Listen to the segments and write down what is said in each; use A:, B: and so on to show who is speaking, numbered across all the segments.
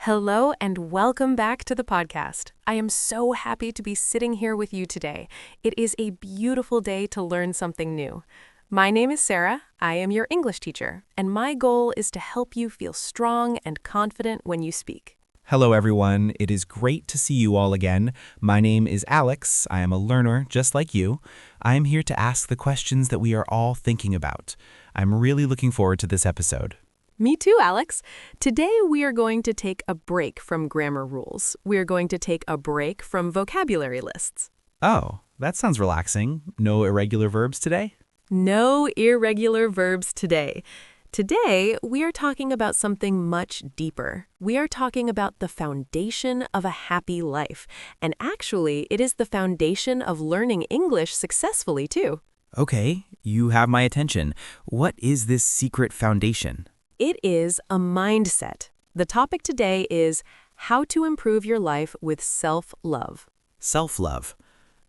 A: Hello and welcome back to the podcast. I am so happy to be sitting here with you today. It is a beautiful day to learn something new. My name is Sarah, I am your English teacher, and my goal is to help you feel strong and confident when you speak.
B: Hello, everyone. It is great to see you all again. My name is Alex. I am a learner just like you. I am here to ask the questions that we are all thinking about. I'm really looking forward to this episode.
A: Me too, Alex. Today we are going to take a break from grammar rules. We are going to take a break from vocabulary lists.
B: Oh, that sounds relaxing. No irregular verbs today?
A: No irregular verbs today. Today, we are talking about something much deeper. We are talking about the foundation of a happy life. And actually, it is the foundation of learning English successfully, too.
B: Okay, you have my attention. What is this secret foundation?
A: It is a mindset. The topic today is how to improve your life with self-love.
B: Self-love.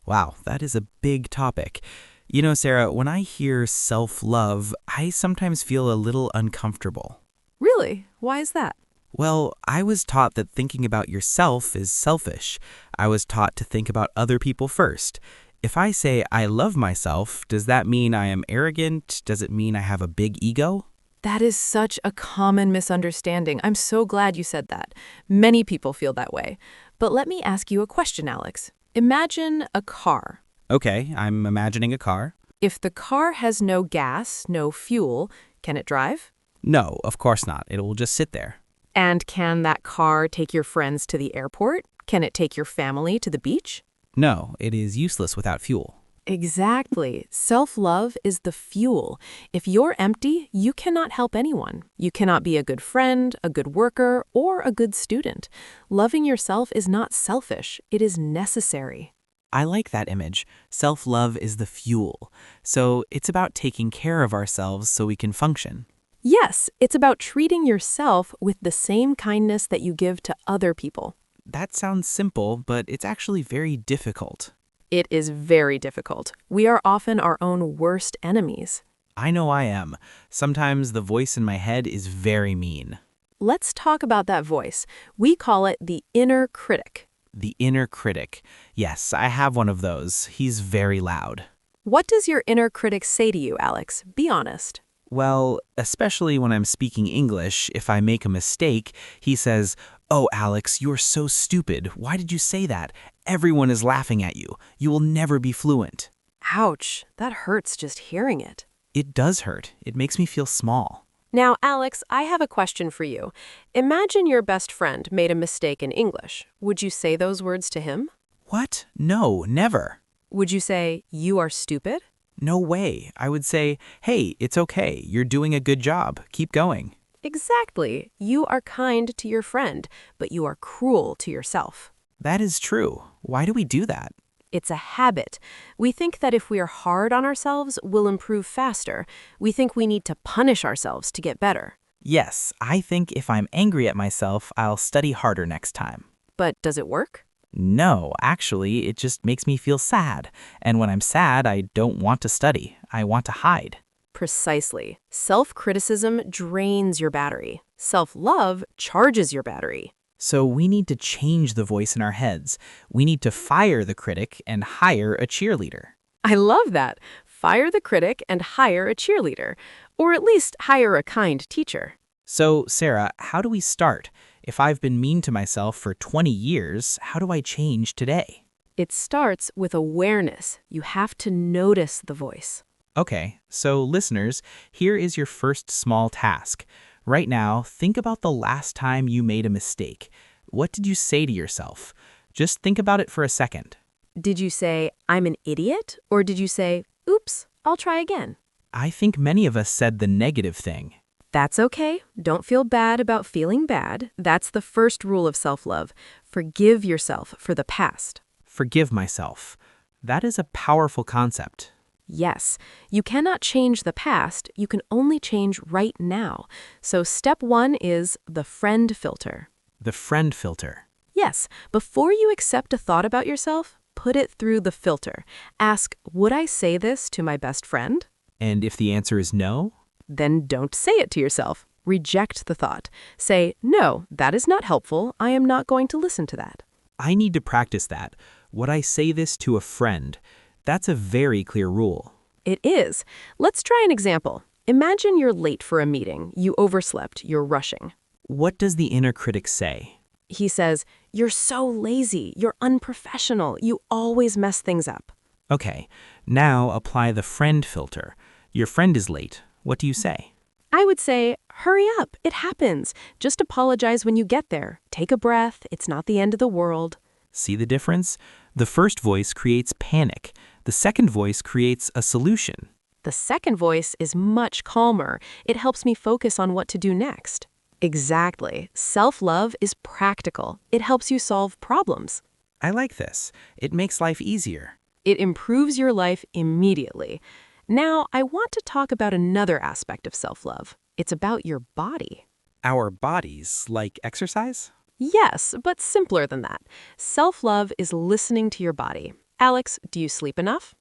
B: Wow, that is a big topic. You know, Sarah, when I hear self-love, I sometimes feel a little uncomfortable.
A: Really? Why is that?
B: Well, I was taught that thinking about yourself is selfish. I was taught to think about other people first. If I say I love myself, does that mean I am arrogant? Does it mean I have a big ego?
A: That is such a common misunderstanding. I'm so glad you said that. Many people feel that way. But let me ask you a question, Alex. Imagine a car.
B: Okay, I'm imagining a car.
A: If the car has no gas, no fuel, can it drive?
B: No, of course not. It will just sit there.
A: And can that car take your friends to the airport? Can it take your family to the beach?
B: No, it is useless without fuel.
A: Exactly. Self-love is the fuel. If you're empty, you cannot help anyone. You cannot be a good friend, a good worker, or a good student. Loving yourself is not selfish. It is necessary.
B: I like that image. Self-love is the fuel. So it's about taking care of ourselves so we can function.
A: Yes, it's about treating yourself with the same kindness that you give to other people.
B: That sounds simple, but it's actually very difficult.
A: It is very difficult. We are often our own worst enemies.
B: I know I am. Sometimes the voice in my head is very mean.
A: Let's talk about that voice. We call it the inner critic.
B: The inner critic. Yes, I have one of those. He's very loud.
A: What does your inner critic say to you, Alex? Be honest.
B: Well, especially when I'm speaking English, if I make a mistake, he says, "Oh, Alex, you're so stupid. Why did you say that? Everyone is laughing at you. You will never be fluent."
A: Ouch, that hurts just hearing it.
B: It does hurt. It makes me feel small.
A: Now, Alex, I have a question for you. Imagine your best friend made a mistake in English. Would you say those words to him?
B: What? No, never.
A: Would you say, "You are stupid"?
B: No way. I would say, "Hey, it's okay. You're doing a good job. Keep going."
A: Exactly. You are kind to your friend, but you are cruel to yourself.
B: That is true. Why do we do that?
A: It's a habit. We think that if we are hard on ourselves, we'll improve faster. We think we need to punish ourselves to get better.
B: Yes, I think if I'm angry at myself, I'll study harder next time.
A: But does it work?
B: No, actually, it just makes me feel sad. And when I'm sad, I don't want to study. I want to hide.
A: Precisely. Self-criticism drains your battery. Self-love charges your battery.
B: So we need to change the voice in our heads. We need to fire the critic and hire a cheerleader.
A: I love that. Fire the critic and hire a cheerleader. Or at least hire a kind teacher.
B: So, Sarah, how do we start? If I've been mean to myself for 20 years, how do I change today?
A: It starts with awareness. You have to notice the voice.
B: Okay, so listeners, here is your first small task. Right now, think about the last time you made a mistake. What did you say to yourself? Just think about it for a second.
A: Did you say, "I'm an idiot"? Or did you say, "Oops, I'll try again"?
B: I think many of us said the negative thing.
A: That's okay. Don't feel bad about feeling bad. That's the first rule of self-love. Forgive yourself for the past.
B: Forgive myself. That is a powerful concept.
A: Yes, you cannot change the past. You can only change right now. So step one is the friend filter.
B: The friend filter.
A: Yes, before you accept a thought about yourself, put it through the filter. Ask, would I say this to my best friend?
B: And if the answer is no?
A: Then don't say it to yourself. Reject the thought. Say, no, that is not helpful. I am not going to listen to that.
B: I need to practice that. Would I say this to a friend? That's a very clear rule.
A: It is. Let's try an example. Imagine you're late for a meeting. You overslept. You're rushing.
B: What does the inner critic say?
A: He says, you're so lazy. You're unprofessional. You always mess things up.
B: Okay, now apply the friend filter. Your friend is late. What do you say?
A: I would say, hurry up. It happens. Just apologize when you get there. Take a breath. It's not the end of the world.
B: See the difference? The first voice creates panic. The second voice creates a solution.
A: The second voice is much calmer. It helps me focus on what to do next. Exactly. Self-love is practical. It helps you solve problems.
B: I like this. It makes life easier.
A: It improves your life immediately. Now, I want to talk about another aspect of self-love. It's about your body.
B: Our bodies, like exercise?
A: Yes, but simpler than that. Self-love is listening to your body. Alex, do you sleep enough?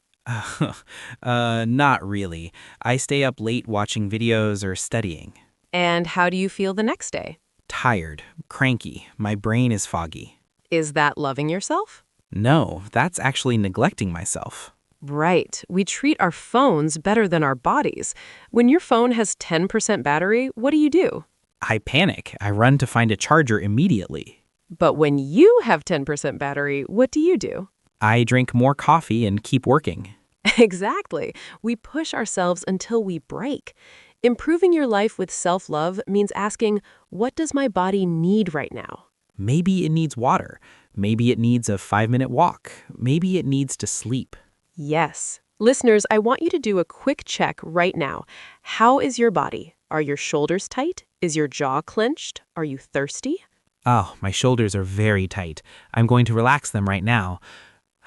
B: Not really. I stay up late watching videos or studying.
A: And how do you feel the next day?
B: Tired, cranky, my brain is foggy.
A: Is that loving yourself?
B: No, that's actually neglecting myself.
A: Right. We treat our phones better than our bodies. When your phone has 10% battery, what do?
B: I panic. I run to find a charger immediately.
A: But when you have 10% battery, what do you do?
B: I drink more coffee and keep working.
A: Exactly. We push ourselves until we break. Improving your life with self-love means asking, what does my body need right now?
B: Maybe it needs water. Maybe it needs a 5-minute walk. Maybe it needs to sleep.
A: Yes. Listeners, I want you to do a quick check right now. How is your body? Are your shoulders tight? Is your jaw clenched? Are you thirsty?
B: Oh, my shoulders are very tight. I'm going to relax them right now.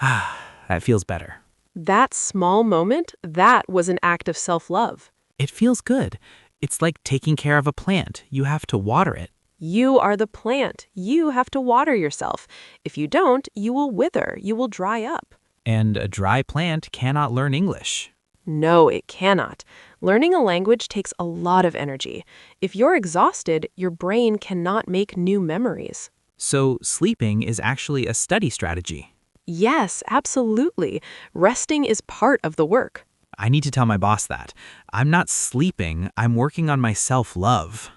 B: That feels better.
A: That small moment, that was an act of self-love.
B: It feels good. It's like taking care of a plant. You have to water it.
A: You are the plant. You have to water yourself. If you don't, you will wither. You will dry up.
B: And a dry plant cannot learn English.
A: No, it cannot. Learning a language takes a lot of energy. If you're exhausted, your brain cannot make new memories.
B: So sleeping is actually a study strategy.
A: Yes, absolutely. Resting is part of the work.
B: I need to tell my boss that. I'm not sleeping, I'm working on my self-love.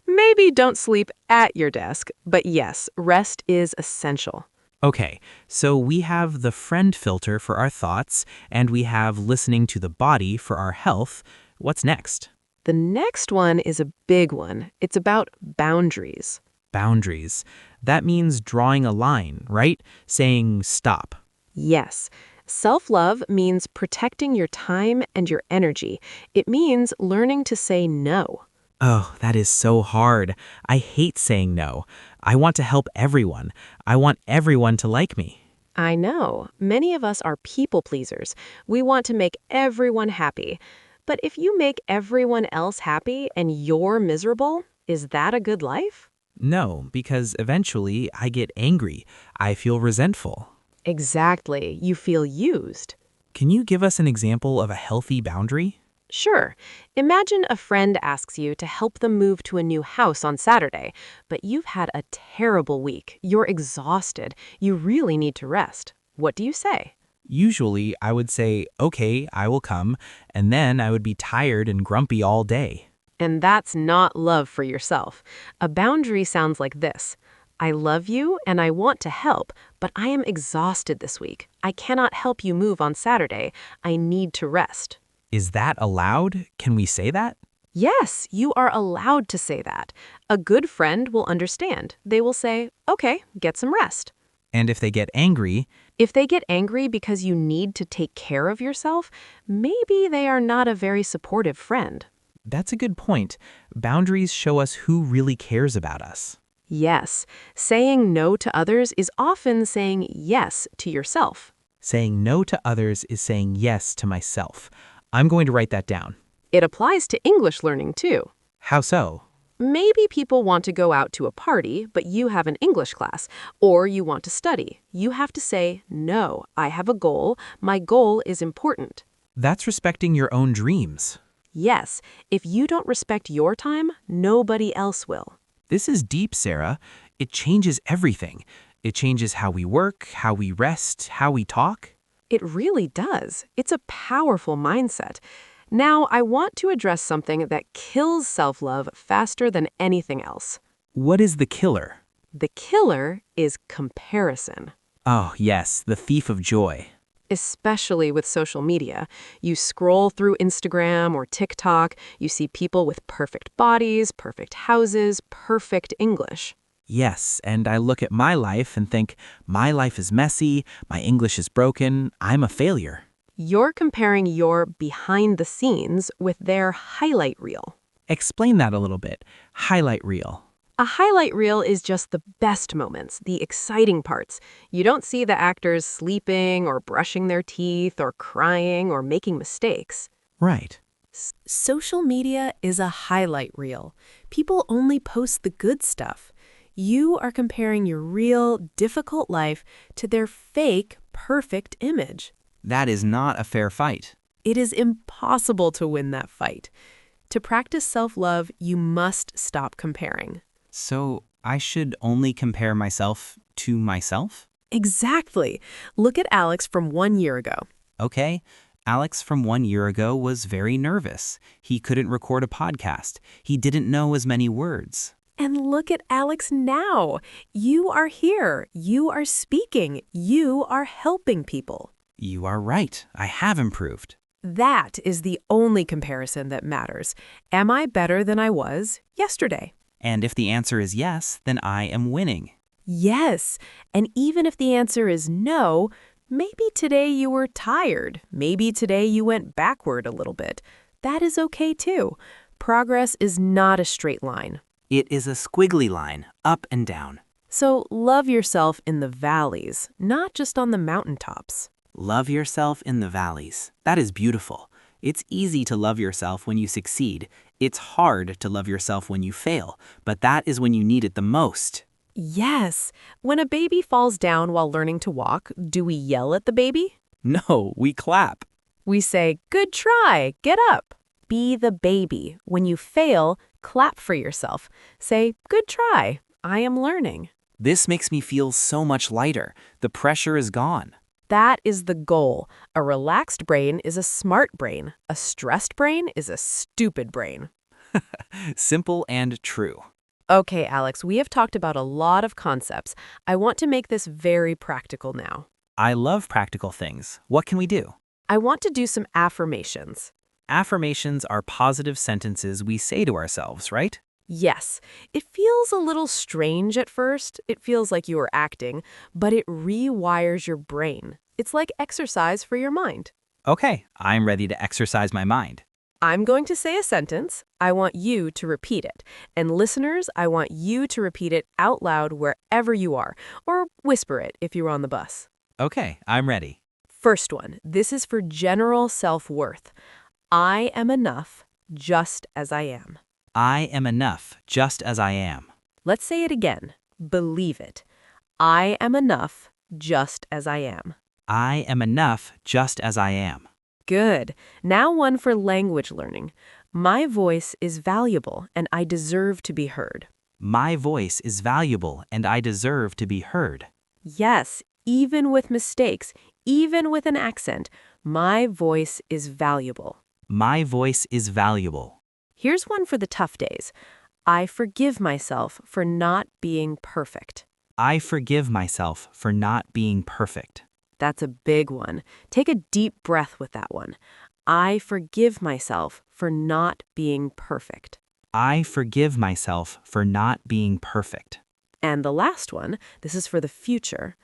A: Maybe don't sleep at your desk, but yes, rest is essential.
B: Okay, so we have the friend filter for our thoughts, and we have listening to the body for our health. What's next?
A: The next one is a big one. It's about boundaries.
B: Boundaries. That means drawing a line, right? Saying stop.
A: Yes. Self-love means protecting your time and your energy. It means learning to say no.
B: Oh, that is so hard. I hate saying no. I want to help everyone. I want everyone to like me.
A: I know. Many of us are people pleasers. We want to make everyone happy. But if you make everyone else happy and you're miserable, is that a good life?
B: No, because eventually I get angry. I feel resentful.
A: Exactly. You feel used.
B: Can you give us an example of a healthy boundary?
A: Sure. Imagine a friend asks you to help them move to a new house on Saturday, but you've had a terrible week. You're exhausted. You really need to rest. What do you say?
B: Usually, I would say, okay, I will come, and then I would be tired and grumpy all day.
A: And that's not love for yourself. A boundary sounds like this. I love you and I want to help, but I am exhausted this week. I cannot help you move on Saturday. I need to rest.
B: Is that allowed? Can we say that?
A: Yes, you are allowed to say that. A good friend will understand. They will say, okay, get some rest.
B: And if they get angry,
A: If they get angry because you need to take care of yourself, maybe they are not a very supportive friend.
B: that's a good point. Boundaries show us who really cares about us.
A: Yes, saying no to others is often saying yes to yourself.
B: Saying no to others is saying yes to myself. I'm going to write that down.
A: It applies to English learning too.
B: How so?
A: Maybe people want to go out to a party, but you have an English class, or you want to study. You have to say, no, I have a goal. My goal is important.
B: That's respecting your own dreams.
A: Yes, if you don't respect your time, nobody else will.
B: This is deep, Sarah. It changes everything. It changes how we work, how we rest, how we talk.
A: It really does. It's a powerful mindset. Now, I want to address something that kills self-love faster than anything else.
B: What is the killer?
A: The killer is comparison.
B: Oh, yes, the thief of joy.
A: Especially with social media. You scroll through Instagram or TikTok, you see people with perfect bodies, perfect houses, perfect English.
B: Yes, and I look at my life and think, my life is messy, my English is broken, I'm a failure.
A: You're comparing your behind the scenes with their highlight reel.
B: Explain that a little bit. Highlight reel.
A: A highlight reel is just the best moments, the exciting parts. You don't see the actors sleeping or brushing their teeth or crying or making mistakes.
B: Right.
A: Social media is a highlight reel. People only post the good stuff. You are comparing your real, difficult life to their fake, perfect image.
B: That is not a fair fight.
A: It is impossible to win that fight. To practice self-love, you must stop comparing.
B: So I should only compare myself to myself?
A: Exactly. Look at Alex from 1 year ago.
B: Okay. Alex from 1 year ago was very nervous. He couldn't record a podcast. He didn't know as many words.
A: And look at Alex now. You are here. You are speaking. You are helping people.
B: You are right. I have improved.
A: That is the only comparison that matters. Am I better than I was yesterday?
B: And if the answer is yes, then I am winning.
A: Yes. And even if the answer is no, maybe today you were tired. Maybe today you went backward a little bit. That is okay too. Progress is not a straight line.
B: It is a squiggly line, up and down.
A: So love yourself in the valleys, not just on the mountaintops.
B: Love yourself in the valleys. That is beautiful. It's easy to love yourself when you succeed. It's hard to love yourself when you fail, but that is when you need it the most.
A: Yes. When a baby falls down while learning to walk, do we yell at the baby?
B: No, we clap.
A: We say, "Good try, get up." Be the baby. When you fail, clap for yourself. Say, "Good try, I am learning."
B: This makes me feel so much lighter. The pressure is gone.
A: That is the goal. A relaxed brain is a smart brain. A stressed brain is a stupid brain.
B: Simple and true.
A: Okay, Alex, we have talked about a lot of concepts. I want to make this very practical now.
B: I love practical things. What can we do?
A: I want to do some affirmations.
B: Affirmations are positive sentences we say to ourselves, right?
A: Yes, it feels a little strange at first. It feels like you are acting, but it rewires your brain. It's like exercise for your mind.
B: Okay, I'm ready to exercise my mind.
A: I'm going to say a sentence. I want you to repeat it. And listeners, I want you to repeat it out loud wherever you are, or whisper it if you're on the bus.
B: Okay, I'm ready.
A: First one, this is for general self-worth. I am enough just as I am.
B: I am enough just as I am.
A: Let's say it again. Believe it. I am enough just as I am.
B: I am enough just as I am.
A: Good. Now one for language learning. My voice is valuable and I deserve to be heard.
B: My voice is valuable and I deserve to be heard.
A: Yes, even with mistakes, even with an accent, my voice is valuable.
B: My voice is valuable.
A: Here's one for the tough days. I forgive myself for not being perfect.
B: I forgive myself for not being perfect.
A: That's a big one. Take a deep breath with that one. I forgive myself for not being perfect.
B: I forgive myself for not being perfect.
A: And the last one, this is for the future.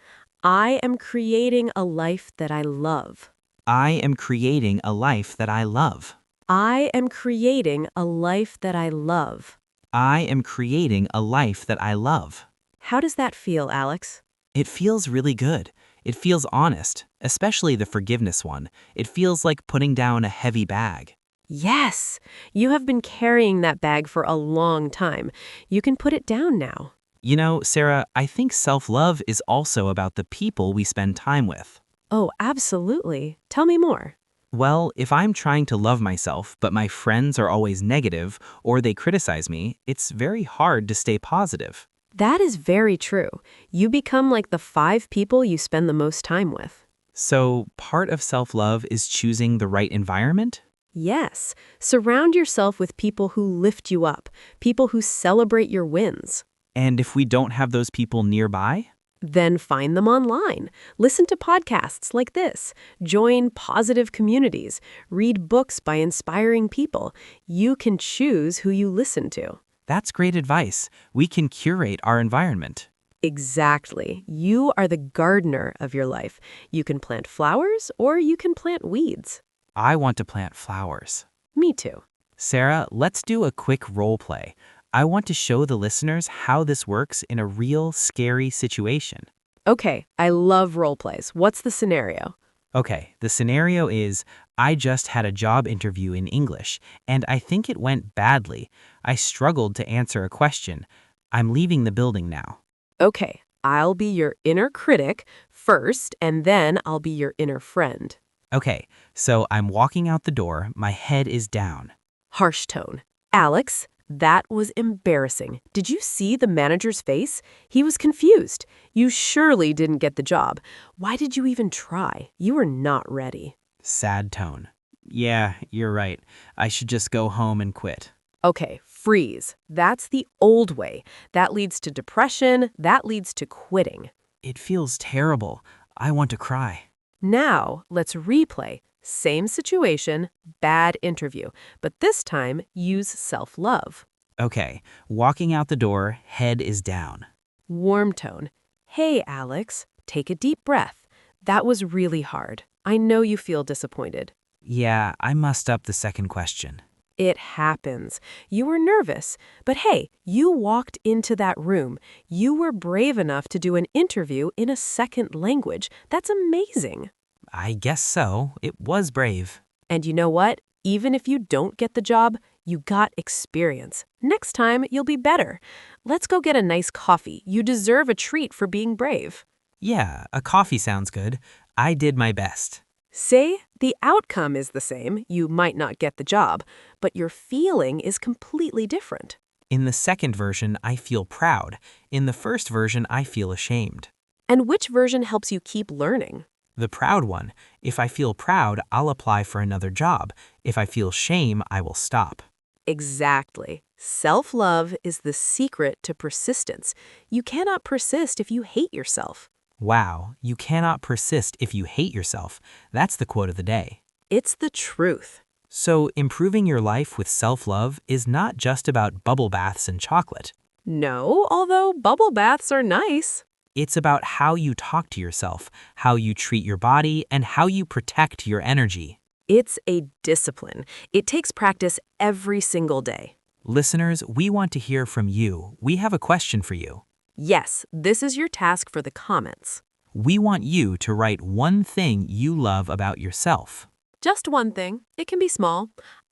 A: I am creating a life that I love.
B: I am creating a life that I love.
A: I am creating a life that I love.
B: I am creating a life that I love.
A: How does that feel, Alex?
B: It feels really good. It feels honest, especially the forgiveness one. It feels like putting down a heavy bag.
A: Yes, you have been carrying that bag for a long time. You can put it down now.
B: You know, Sarah, I think self-love is also about the people we spend time with.
A: Oh, absolutely. Tell me more.
B: Well, if I'm trying to love myself, but my friends are always negative or they criticize me, it's very hard to stay positive.
A: That is very true. You become like the 5 people you spend the most time with.
B: So, part of self-love is choosing the right environment?
A: Yes, surround yourself with people who lift you up, people who celebrate your wins.
B: And if we don't have those people nearby?
A: Then find them online. Listen to podcasts like this. Join positive communities. Read books by inspiring people. You can choose who you listen to.
B: That's great advice. We can curate our environment.
A: Exactly. You are the gardener of your life. You can plant flowers or you can plant weeds.
B: I want to plant flowers.
A: Me too.
B: Sarah, let's do a quick role play. I want to show the listeners how this works in a real, scary situation.
A: Okay, I love role plays. What's the scenario?
B: Okay, the scenario is I just had a job interview in English, and I think it went badly. I struggled to answer a question. I'm leaving the building now.
A: Okay, I'll be your inner critic first, and then I'll be your inner friend.
B: Okay, so I'm walking out the door, my head is down.
A: Harsh tone. Alex, that was embarrassing. Did you see the manager's face? He was confused. You surely didn't get the job. Why did you even try? You were not ready.
B: Sad tone. Yeah, you're right. I should just go home and quit.
A: Okay, freeze. That's the old way. That leads to depression. That leads to quitting.
B: It feels terrible. I want to cry.
A: Now, let's replay. Same situation, bad interview, but this time use self-love.
B: Okay, walking out the door, head is down.
A: Warm tone. Hey, Alex, take a deep breath. That was really hard. I know you feel disappointed.
B: Yeah, I mussed up the second question.
A: It happens. You were nervous, but hey, you walked into that room. You were brave enough to do an interview in a second language. That's amazing.
B: I guess so. It was brave.
A: And you know what? Even if you don't get the job, you got experience. Next time, you'll be better. Let's go get a nice coffee. You deserve a treat for being brave.
B: Yeah, a coffee sounds good. I did my best.
A: Say the outcome is the same. You might not get the job, but your feeling is completely different.
B: In the second version, I feel proud. In the first version, I feel ashamed.
A: And which version helps you keep learning?
B: The proud one. If I feel proud, I'll apply for another job. If I feel shame, I will stop.
A: Exactly. Self-love is the secret to persistence. You cannot persist if you hate yourself.
B: Wow, you cannot persist if you hate yourself. That's the quote of the day.
A: It's the truth.
B: So, improving your life with self-love is not just about bubble baths and chocolate.
A: No, although bubble baths are nice.
B: It's about how you talk to yourself, how you treat your body, and how you protect your energy.
A: It's a discipline. It takes practice every single day.
B: Listeners, we want to hear from you. We have a question for you.
A: Yes, this is your task for the comments.
B: We want you to write one thing you love about yourself.
A: Just one thing. It can be small.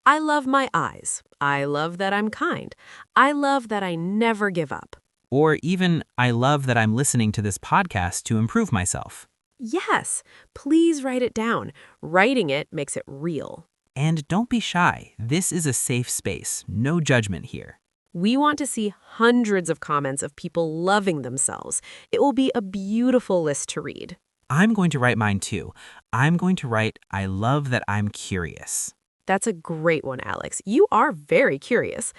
A: I love my eyes. I love that I'm kind. I love that I never give up.
B: Or even, I love that I'm listening to this podcast to improve myself.
A: Yes, please write it down. Writing it makes it real.
B: And don't be shy. This is a safe space. No judgment here.
A: We want to see hundreds of comments of people loving themselves. It will be a beautiful list to read.
B: I'm going to write mine too. I'm going to write, I love that I'm curious.
A: That's a great one, Alex. You are very curious.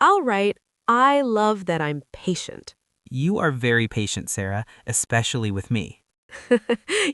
A: I'll write, I love that I'm patient.
B: You are very patient, Sarah, especially with me.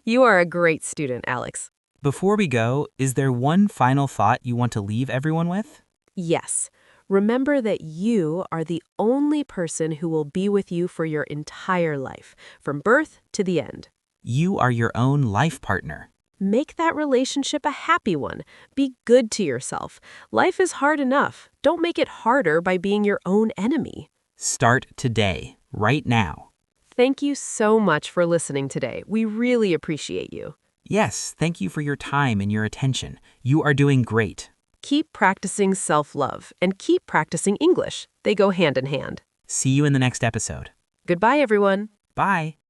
A: You are a great student, Alex.
B: Before we go, is there one final thought you want to leave everyone with?
A: Yes. Remember that you are the only person who will be with you for your entire life, from birth to the end.
B: You are your own life partner.
A: Make that relationship a happy one. Be good to yourself. Life is hard enough. Don't make it harder by being your own enemy.
B: Start today, right now.
A: Thank you so much for listening today. We really appreciate you.
B: Yes, thank you for your time and your attention. You are doing great.
A: Keep practicing self-love and keep practicing English. They go hand in hand.
B: See you in the next episode.
A: Goodbye, everyone.
B: Bye.